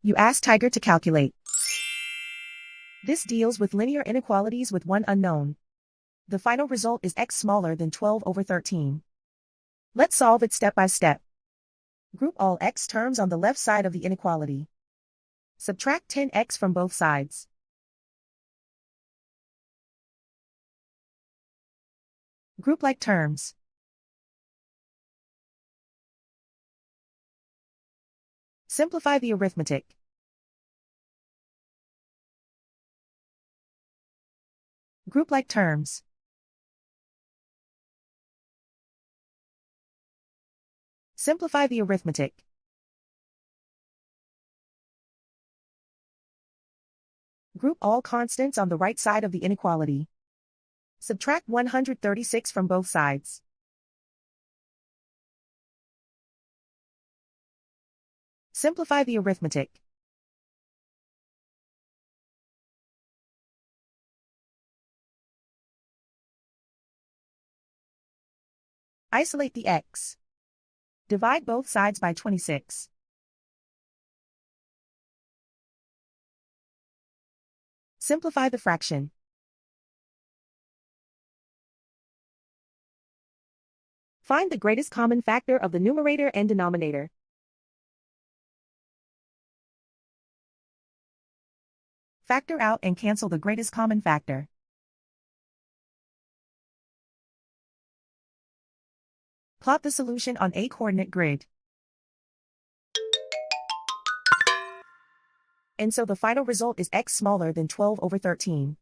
You ask Tiger to calculate. This deals with linear inequalities with one unknown. The final result is x smaller than 12/13. Let's solve it step by step. Group all x terms on the left side of the inequality. Subtract 10x from both sides. Group like terms. Simplify the arithmetic. Group like terms. Simplify the arithmetic. Group all constants on the right side of the inequality. Subtract 136 from both sides. Simplify the arithmetic. Isolate the x. Divide both sides by 26. Simplify the fraction. Find the greatest common factor of the numerator and denominator. Factor out and cancel the greatest common factor. Plot the solution on a coordinate grid. And so the final result is x smaller than 12/13.